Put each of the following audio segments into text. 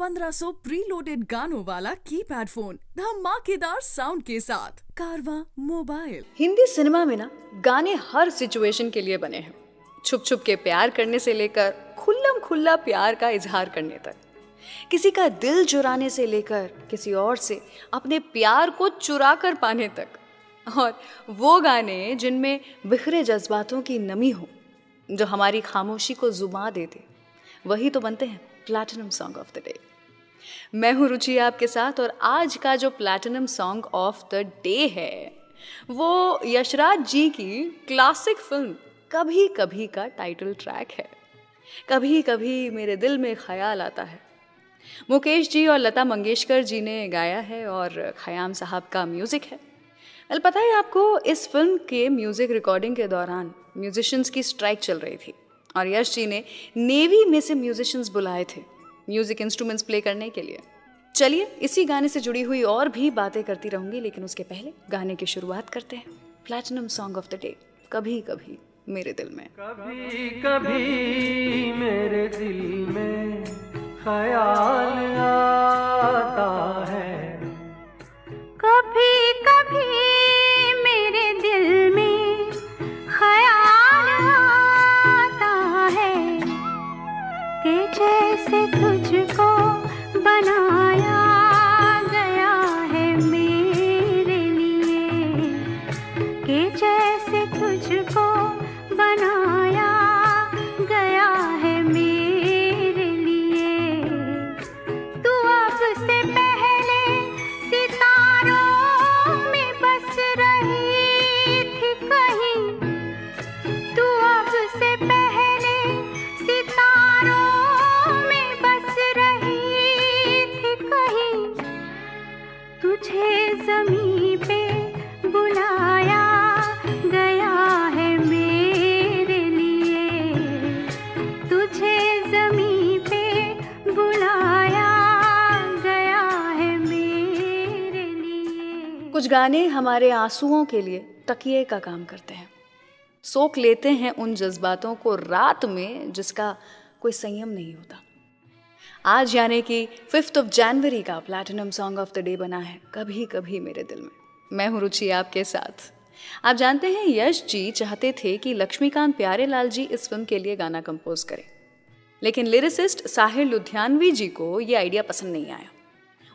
1500 preloaded गानों वाला keypad phone धमाकेदार साउंड के साथ कारवां मोबाइल। हिंदी सिनेमा में ना गाने हर सिचुएशन के लिए बने हैं। छुप छुप के प्यार करने से लेकर खुल्लम खुल्ला प्यार का इजहार करने तक, किसी का दिल चुराने से लेकर किसी और से अपने प्यार को चुरा कर पाने तक, और वो गाने जिनमें बिखरे जज्बातों की नमी हो, जो हमारी खामोशी को जुबां दे दे, वही तो बनते हैं platinum song of the day. मैं हूँ रुचि आपके साथ, और आज का जो platinum song of the day है वो यशराज जी की क्लासिक फिल्म कभी कभी का टाइटल ट्रैक है। कभी कभी मेरे दिल में ख्याल आता है। मुकेश जी और लता मंगेशकर जी ने गाया है और खयाम साहब का म्यूज़िक है। वेल, पता है आपको, इस फिल्म के म्यूज़िक रिकॉर्डिंग के दौरान म्यूजिशियंस की स्ट्राइक चल रही थी और यश जी ने नेवी में से म्यूजिशियंस बुलाए थे म्यूजिक इंस्ट्रूमेंट्स प्ले करने के लिए। चलिए इसी गाने से जुड़ी हुई और भी बातें करती रहूंगी, लेकिन उसके पहले गाने की शुरुआत करते हैं। Platinum song of the day, कभी कभी मेरे दिल में। कभी कभी मेरे दिल में ख्याल आता है, कभी कभी मेरे दिल में ख्याल आता है कि जैसे तुझको बनाया गया है मेरे लिए, कि जैसे तुझको बनाया गया है मेरे लिए। तू अब से पहले सितारों में बस रही थी कहीं, तू अब से पहले सितारों में बस रही थी कहीं। तुझे ज़मीं पे बुलाया गया है मेरे लिए, तुझे ज़मीं पे बुलाया गया है मेरे लिए। कुछ गाने हमारे आंसुओं के लिए तकिए का काम करते हैं, सोख लेते हैं उन जज्बातों को रात में जिसका कोई संयम नहीं होता। आज यानी कि 5 जनवरी का platinum song of the day बना है कभी कभी मेरे दिल में। मैं हूँ रुचि आपके साथ। आप जानते हैं, यश जी चाहते थे कि लक्ष्मीकांत प्यारेलाल जी इस फिल्म के लिए गाना कंपोज करें, लेकिन लिरिसिस्ट साहिर लुधियानवी जी को ये आइडिया पसंद नहीं आया।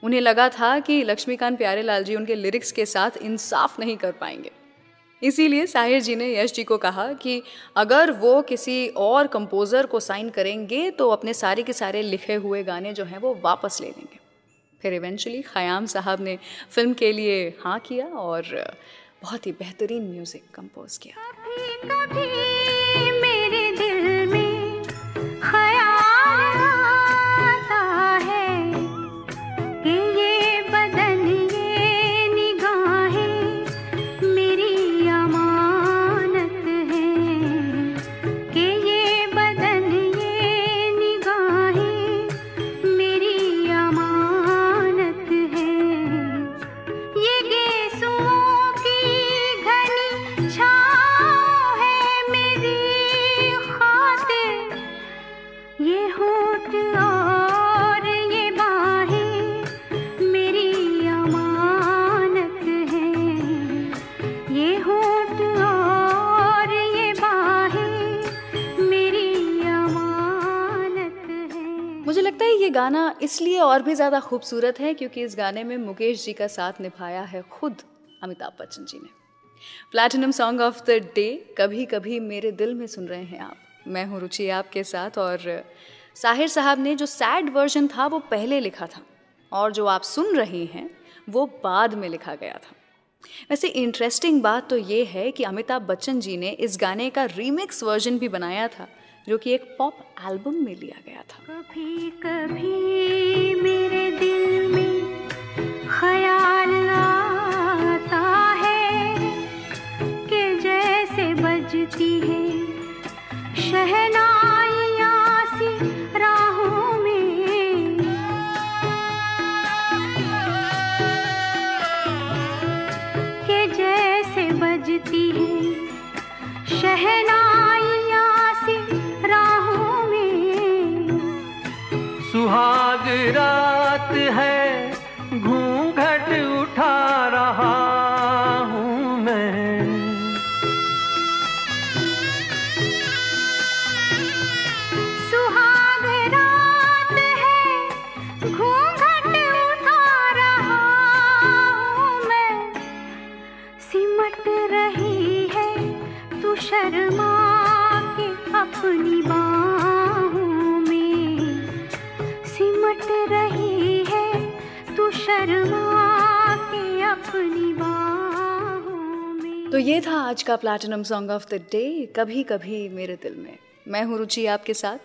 उन्हें लगा था कि लक्ष्मीकांत प्यारेलाल जी उनके लिरिक्स के साथ इंसाफ नहीं कर पाएंगे। इसीलिए साहिर जी ने यश जी को कहा कि अगर वो किसी और कंपोज़र को साइन करेंगे तो अपने सारे के सारे लिखे हुए गाने जो हैं वो वापस ले लेंगे। फिर इवेंचुअली खयाम साहब ने फिल्म के लिए हाँ किया और बहुत ही बेहतरीन म्यूज़िक कंपोज किया। कभी कभी मेरे दिल में ख्याल आता है कि ये बदन, ये निगाहें मेरी अमानत है, कि ये बदन, ये निगाहें मेरी अमानत है। ये गेसुओं की घनी छाँव है मेरी खातिर, ये होठ और ये बाहें मेरी अमानत है, ये होठ और ये बाहें मेरी अमानत है। मुझे लगता है ये गाना इसलिए और भी ज़्यादा खूबसूरत है क्योंकि इस गाने में मुकेश जी का साथ निभाया है खुद अमिताभ बच्चन जी ने। Platinum song of the day कभी कभी मेरे दिल में सुन रहे हैं आप। मैं हूँ रुचि आपके साथ, और साहिर साहब ने जो सैड वर्जन था वो पहले लिखा था और जो आप सुन रहे हैं वो बाद में लिखा गया था। वैसे इंटरेस्टिंग बात तो ये है कि अमिताभ बच्चन जी ने इस गाने का रीमिक्स वर्जन भी बनाया था जो कि एक पॉप एल्बम में लिया गया था। कभी कभी मेरे दिल में ख्याल आता है कि जैसे बजती है शहनाइयाँ सी राहों में, कि जैसे बजती है शहनाइयाँ सी राहों में। सुहाग रात है, घूंघट उठा रहा हूँ मैं। सुहाग रात है, घूंघट उठा रहा हूँ मैं। सिमट रही है तू शर्मा के अपनी बाहों में। सिमट रही है तू शर्मा के अपनी बाहों में। तो ये था आज का platinum song of the day, कभी कभी मेरे दिल में। मैं हूँ रुचि आपके साथ।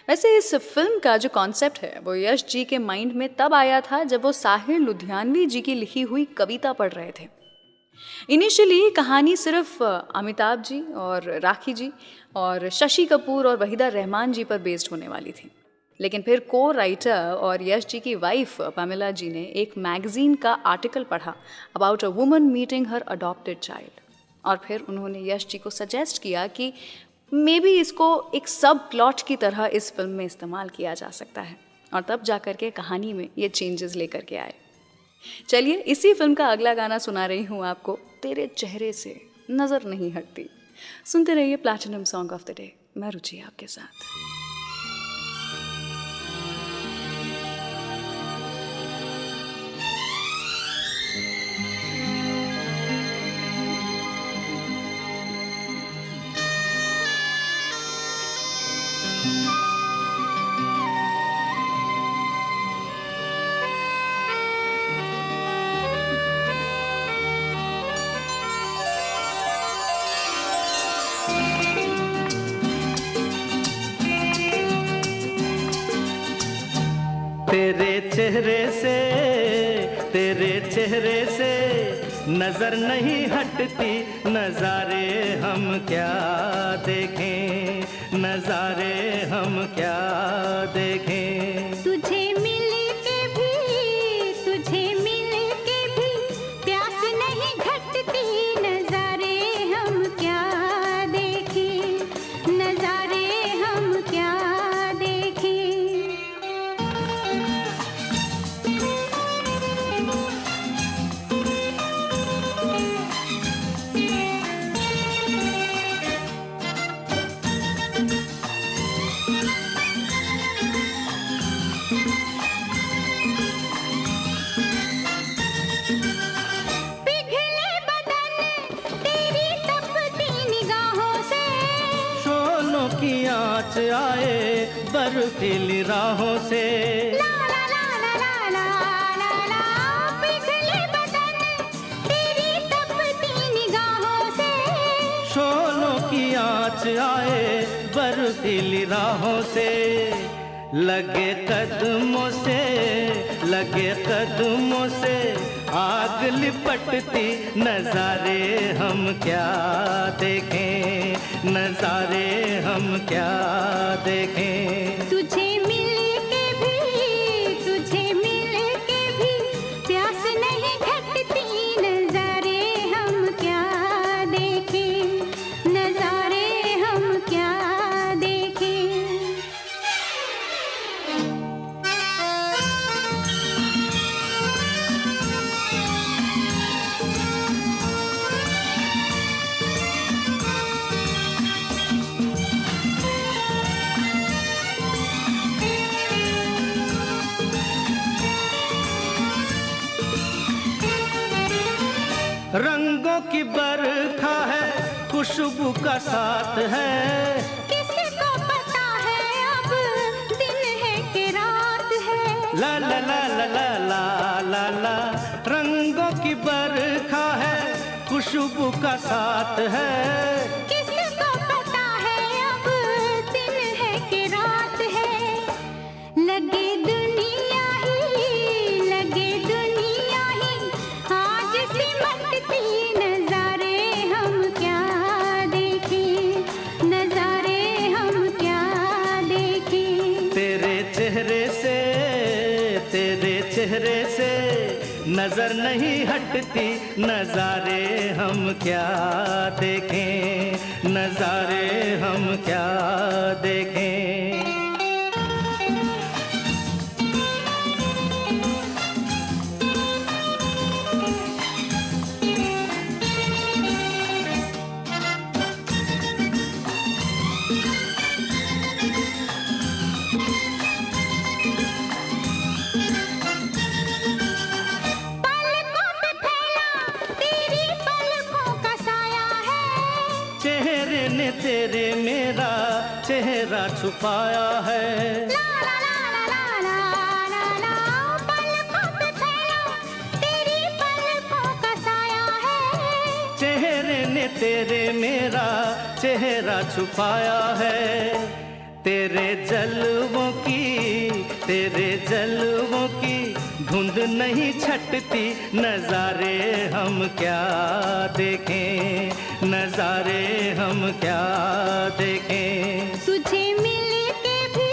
वैसे इस फिल्म का जो कॉन्सेप्ट है वो यश जी के माइंड में तब आया था जब वो साहिर लुधियानवी जी की लिखी हुई कविता पढ़ रहे थे। इनिशियली कहानी सिर्फ अमिताभ जी और राखी जी और शशि कपूर और वहीदा रहमान जी पर बेस्ड होने वाली थी, लेकिन फिर को राइटर और यश जी की वाइफ पामेला जी ने एक मैगजीन का आर्टिकल पढ़ा about a woman meeting her adopted child, और फिर उन्होंने यश जी को सजेस्ट किया कि मे बी इसको एक सब प्लॉट की तरह इस फिल्म में इस्तेमाल किया जा सकता है, और तब जाकर के कहानी में ये चेंजेस लेकर के आए। चलिए इसी फिल्म का अगला गाना सुना रही हूँ आपको, तेरे चेहरे से नज़र नहीं हटती। सुनते रहिए platinum song of the day. मैं रुचि आपके साथ। तेरे चेहरे से नजर नहीं हटती, नजारे हम क्या देखें, नजारे हम क्या देखें। तुझे मिल के भी प्यास नहीं घटती, नजारे हम क्या देखें, नजारे हम क्या देखें। आए बर्फीली राहों से, ला ला ला ला ला ला ला ला, पिघले बदन तेरी तपती निगाहों से। शोलों की आँच आए बर्फीली राहों से, लगे कदमों से आग लिपटती, नजारे हम क्या देखें, नजारे हम क्या देखें। तुझे मिल के भी प्यास नहीं घटती, नजारे हम क्या देखें, नजारे हम क्या देखें। रंगों की बरखा है, खुशबू का साथ है, किसको पता है अब दिन है कि रात है। ला ला ला ला ला ला ला ला, रंगों की बरखा है, खुशबू का साथ है, किसको पता है अब दिन है कि रात है। लगे दुनिया ही आज सिमटती, नजारे हम क्या देखें, नजारे हम क्या देखें। तेरे चेहरे से नजर नहीं हटती, नजारे हम क्या देखें, नजारे हम क्या देखें। चेहरा छुपाया है। ला ला ला ला ला ला ला, पलकों पे फैला तेरी पलकों का साया है। चेहरे ने तेरे मेरा चेहरा छुपाया है। तेरे जलवों की धुंध नहीं छटती, नजारे हम क्या देखें, नजारे हम क्या देखें। तुझे मिल के भी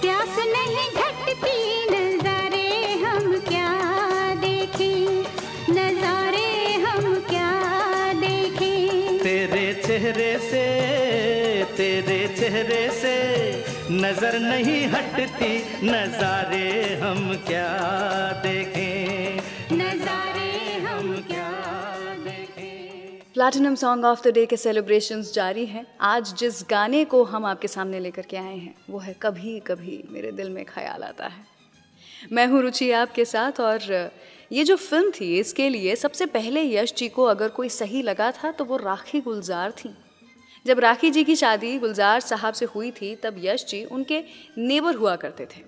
प्यास नहीं घटती, नजारे हम क्या देखें, नजारे हम क्या देखें। तेरे चेहरे से नजर नहीं हटती, नजारे हम क्या देखें, नजारे हम क्या देखें। Platinum song of the day के सेलिब्रेशंस जारी हैं। आज जिस गाने को हम आपके सामने लेकर के आए हैं वो है कभी कभी मेरे दिल में ख्याल आता है। मैं हूँ रुचि आपके साथ, और ये जो फिल्म थी इसके लिए सबसे पहले यश जी को अगर कोई सही लगा था तो वो राखी गुलजार थी। जब राखी जी की शादी गुलजार साहब से हुई थी तब यश जी उनके नेबर हुआ करते थे।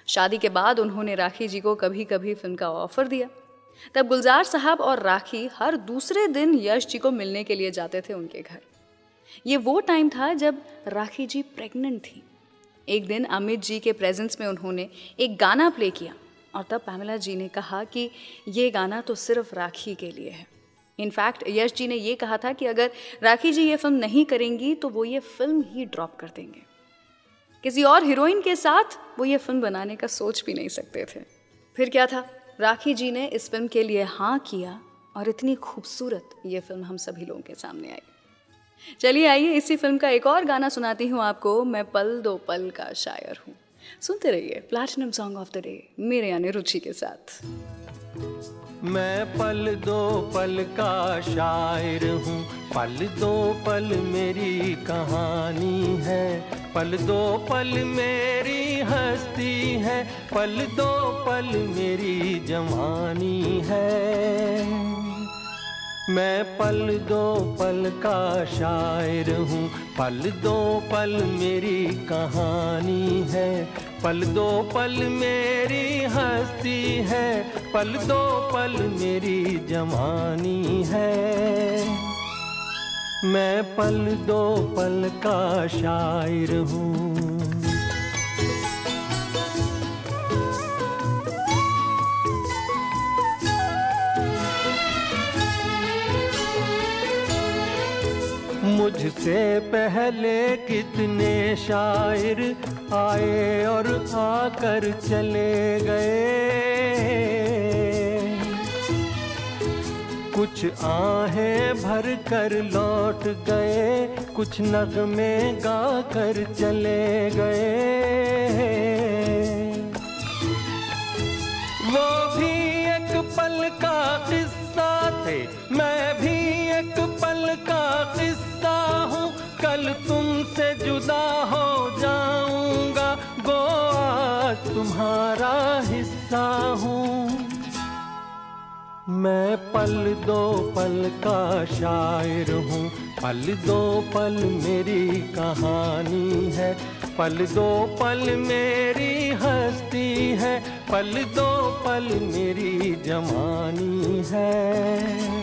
शादी के बाद उन्होंने राखी जी को कभी कभी फिल्म का ऑफर दिया। तब गुलजार साहब और राखी हर दूसरे दिन यश जी को मिलने के लिए जाते थे उनके घर। ये वो टाइम था जब राखी जी प्रेग्नेंट थी। एक दिन अमित जी के प्रेजेंस में उन्होंने एक गाना प्ले किया और तब पैमेला जी ने कहा कि ये गाना तो सिर्फ राखी के लिए है। इनफैक्ट यश जी ने ये कहा था कि अगर राखी जी ये फिल्म नहीं करेंगी तो वो ये फिल्म ही ड्रॉप कर देंगे। किसी और हीरोइन के साथ वो ये फिल्म बनाने का सोच भी नहीं सकते थे। फिर क्या था, राखी जी ने इस फिल्म के लिए हाँ किया और इतनी खूबसूरत ये फिल्म हम सभी लोगों के सामने आई। चलिए आइए इसी फिल्म का एक और गाना सुनाती हूँ आपको। मैं पल दो पल का शायर हूँ। सुनते रहिए platinum song of the day मेरे यानी रुचि के साथ। मैं पल दो पल का शायर हूँ, पल दो पल मेरी कहानी है, पल दो पल मेरी हस्ती है, पल दो पल मेरी जवानी है। मैं पल दो पल का शायर हूँ, पल दो पल मेरी कहानी है, पल दो पल मेरी हस्ती है, पल दो पल मेरी जवानी है। मैं पल दो पल का शायर हूँ। मुझसे पहले कितने शायर आए और आकर चले गए, कुछ आहें भर कर लौट गए, कुछ नगमे गा कर चले गए। वो भी एक पल का किस्सा थे, मैं भी एक पल का किस्सा हूँ, कल तुमसे जुदा हो जाऊंगा, गो आज तुम्हारा हिस्सा हूँ। मैं पल दो पल का शायर हूँ, पल दो पल मेरी कहानी है, पल दो पल मेरी हस्ती है, पल दो पल मेरी जवानी है।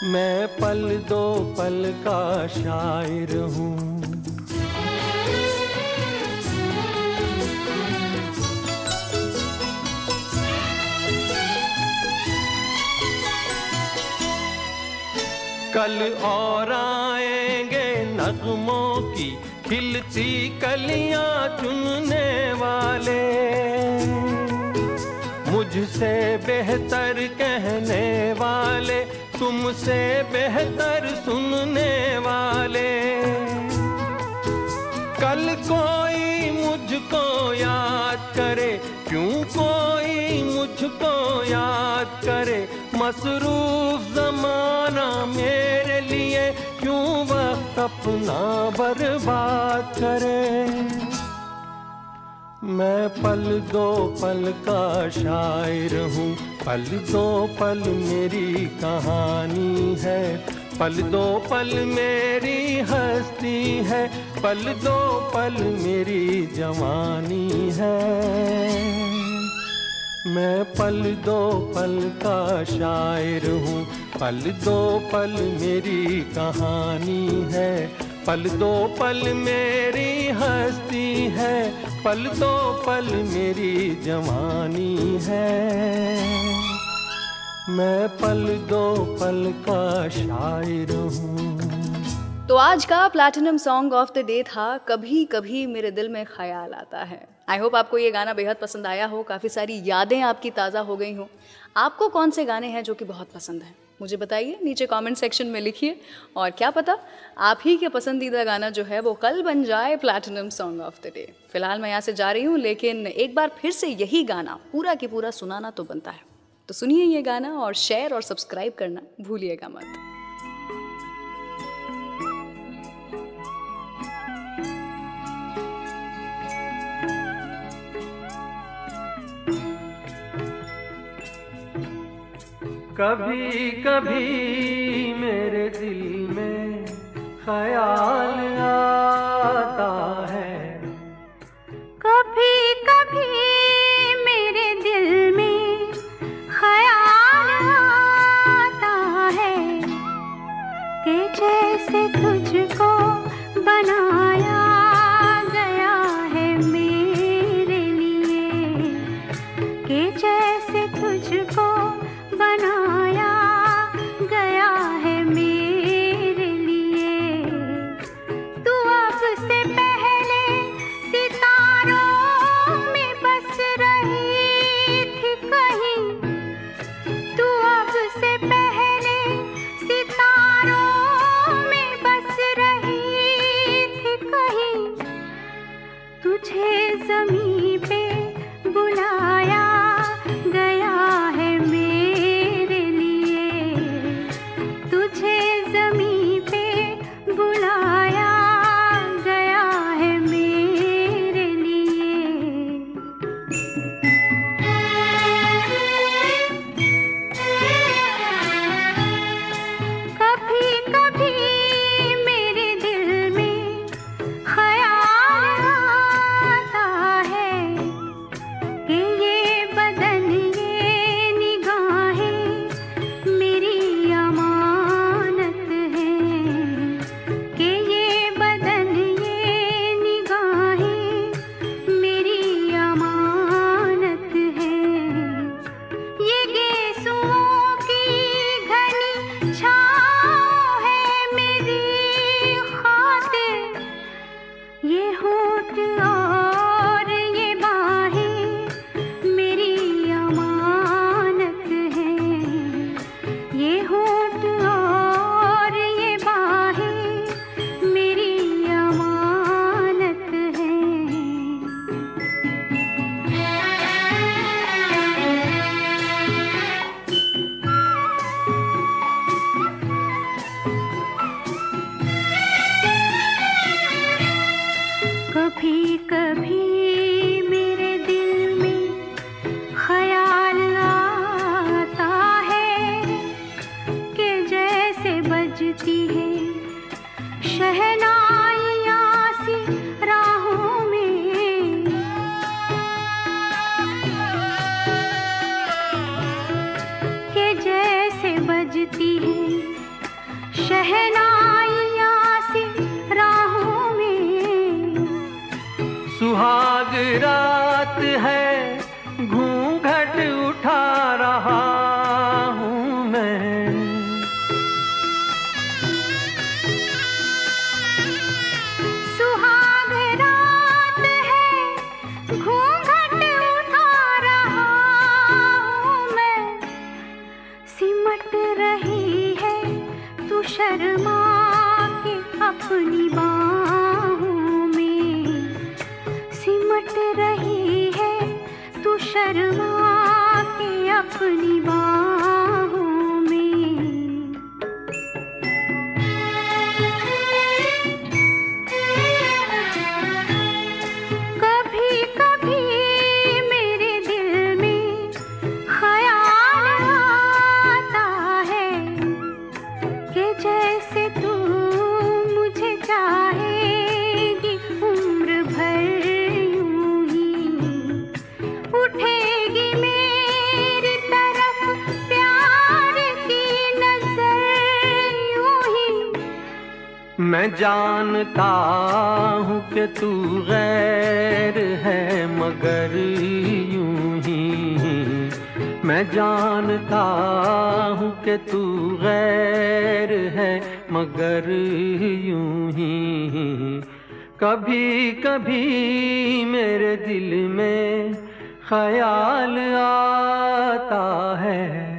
मैं पल दो पल का शायर हूँ। कल और आएंगे नगमों की खिलती कलियां चुनने वाले, मुझसे बेहतर कहने वाले, तुमसे बेहतर सुनने वाले। कल कोई मुझको याद करे, क्यों कोई मुझको याद करे, मसरूफ जमाना मेरे लिए क्यों वक्त अपना बर्बाद करे। मैं पल दो पल का शायर हूँ, पल दो पल मेरी कहानी है, पल दो पल मेरी हस्ती है, पल दो पल मेरी जवानी है। मैं पल दो पल का शायर हूँ, पल दो पल मेरी कहानी है। पल दो पल मेरी हस्ती है, पल दो पल मेरी जवानी है। मैं पल दो पल का शायर हूँ। तो आज का platinum song of the day था कभी कभी मेरे दिल में ख्याल आता है। आई होप आपको ये गाना बेहद पसंद आया हो, काफ़ी सारी यादें आपकी ताज़ा हो गई हों। आपको कौन से गाने हैं जो कि बहुत पसंद हैं, मुझे बताइए, नीचे कमेंट सेक्शन में लिखिए। और क्या पता आप ही के पसंदीदा गाना जो है वो कल बन जाए platinum song of the day. फिलहाल मैं यहाँ से जा रही हूँ, लेकिन एक बार फिर से यही गाना पूरा की पूरा सुनाना तो बनता है। तो सुनिए ये गाना और शेयर और सब्सक्राइब करना भूलिएगा मत। कभी कभी मेरे दिल में ख्याल आता है, कभी कभी मेरे दिल में ख्याल आता है कि जैसे तुझको बनाया गया है मेरे लिए, कि जैसे तुझको बनाया गया है मेरे लिए। तू अब से पहले सितारों में बस रही थी कहीं, तू अब से पहले सितारों में बस रही थी कहीं। तुझे ज़मीं पे बुलाया गया है मेरे लिए, तुझे ज़मीं पे बुलाया गया है मेरे लिए। कभी कभी मेरे दिल में ख्याल आता है कि ये बदन ये निगाहें मेरी अमानत हैं, कि ये बदन ये निगाहें मेरी अमानत हैं। ये गेसुओं की घनी छाँव है मेरी खातिर, ये होठ और ये बाहें मेरी अमानत हैं, ये होठ और ये बाहें मेरी अमानत हैं। कभी कभी मेरे दिल में ख्याल आता है कि जैसे बजती है शहनाइयाँ सी राहों में, कि जैसे बजती है शहनाइयाँ सी राहों में। सुहाग रात है, घूंघट उठा रहा हूँ मैं। सुहाग रात है, घूंघट उठा रहा हूँ मैं। सिमट रही है तू शर्मा के अपनी बाहों में, सिमट रही है तू शर्मा के अपनी बाहों में। कभी कभी मेरे दिल में ख्याल आता है कि जैसे मैं जानता हूँ कि तू गैर है मगर यूं ही, मैं जानता हूँ कि तू गैर है मगर यूं ही। कभी कभी मेरे दिल में ख्याल आता है